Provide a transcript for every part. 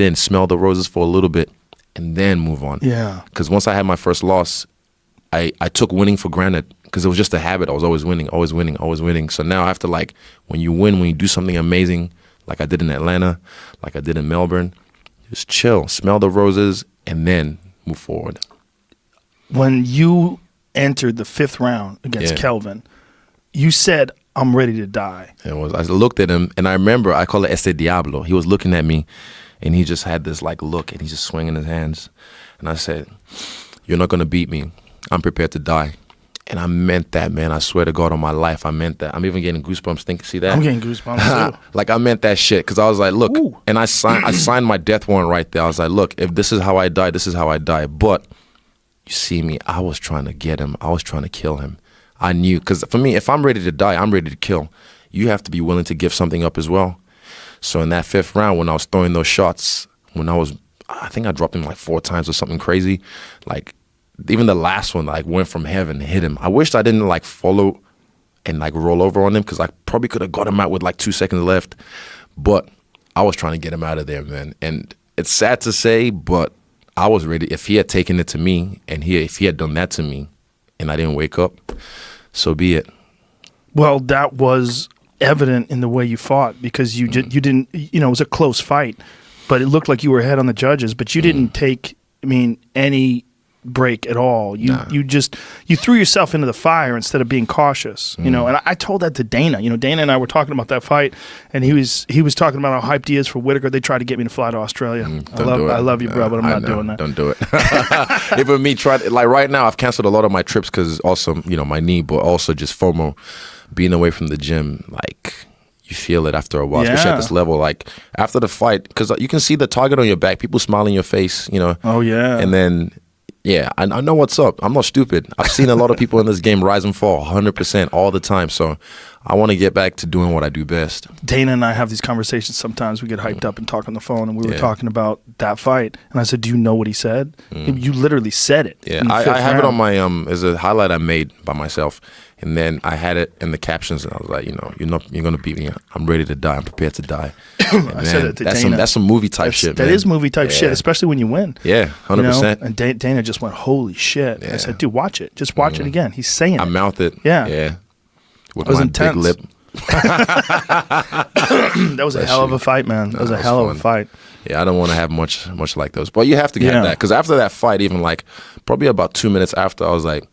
in, smell the roses for a little bit, and then move on. Yeah. Because once I had my first loss, I took winning for granted because it was just a habit. I was always winning, always winning, always winning. So now I have to, like, when you win, when you do something amazing, like I did in Atlanta, like I did in Melbourne, just chill, smell the roses, and then move forward. When you entered the 5th round against Kelvin, you said, I'm ready to die. I looked at him, and I remember, I call it Ese Diablo. He was looking at me, and he just had this, like, look, and he's just swinging his hands. And I said, you're not going to beat me. I'm prepared to die. And I meant that, man. I swear to God on my life, I meant that. I'm even getting goosebumps. See that? I'm getting goosebumps too. Like, I meant that shit because I was like, look, ooh. And I signed my death warrant right there. I was like, look, if this is how I die, this is how I die. But you see me, I was trying to get him. I was trying to kill him. I knew, because for me, if I'm ready to die, I'm ready to kill. You have to be willing to give something up as well. So in that 5th round, when I was throwing those shots, I think I dropped him like 4 times or something crazy. Like, even the last one, like, went from heaven and hit him. I wished I didn't, like, follow and, like, roll over on him because I probably could have got him out with, like, 2 seconds left. But I was trying to get him out of there, man. And it's sad to say, but I was ready. If he had taken it to me and if he had done that to me and I didn't wake up, so be it. Well, that was evident in the way you fought because you didn't, it was a close fight, but it looked like you were ahead on the judges, but you didn't take, any break at all. You threw yourself into the fire instead of being cautious, and I told that to Dana. Dana and I were talking about that fight, and he was talking about how hyped he is for Whitaker. They tried to get me to fly to Australia. I love you, bro, but I'm not doing that. Don't do it. Even me like right now, I've canceled a lot of my trips because also, my knee, but also just FOMO, being away from the gym. Like, you feel it after a while, especially at this level. Like, after the fight, because you can see the target on your back, people smile in your face, Oh, yeah. And then, yeah, I know what's up. I'm not stupid. I've seen a lot of people in this game rise and fall 100% all the time. So I want to get back to doing what I do best. Dana and I have these conversations sometimes. We get hyped up and talk on the phone, and we were talking about that fight. And I said, do you know what he said? You literally said it. Yeah, I have it on my, as a highlight I made by myself. And then I had it in the captions, and I was like, you're going to beat me. I'm ready to die. I'm prepared to die. I said it to Dana. That's some movie type shit, man. That is movie type shit, especially when you win. Yeah, 100%. And Dana just went, holy shit. Yeah. I said, dude, watch it. Just watch it again. He's saying it. I mouthed it. Yeah. Yeah. With it was my intense. big lip. That was a hell of a fight, man. That was a hell of a fight. Yeah, I don't want to have much like those. But you have to get that. Because after that fight, even like probably about 2 minutes after, I was like,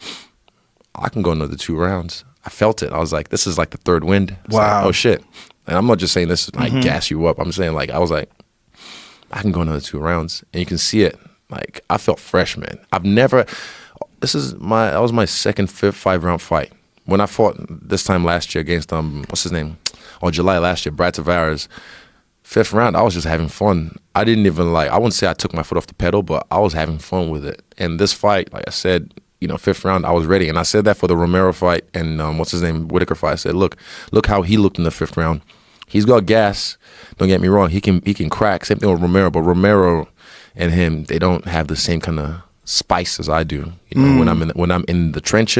I can go another 2 rounds. I felt it. I was like, this is like the 3rd wind. Wow. Like, oh, shit. And I'm not just saying this to like gas you up. I'm saying, like, I was like, I can go another 2 rounds. And you can see it. Like, I felt fresh, man. That was my second 5-round fight. When I fought this time last year against, what's his name? July last year, Brad Tavares, 5th round, I was just having fun. I didn't even I wouldn't say I took my foot off the pedal, but I was having fun with it. And this fight, like I said, 5th round, I was ready. And I said that for the Romero fight and Whitaker fight. I said, look how he looked in the 5th round. He's got gas. Don't get me wrong. He can crack. Same thing with Romero. But Romero and him, they don't have the same kind of spice as I do. When I'm in the trenches.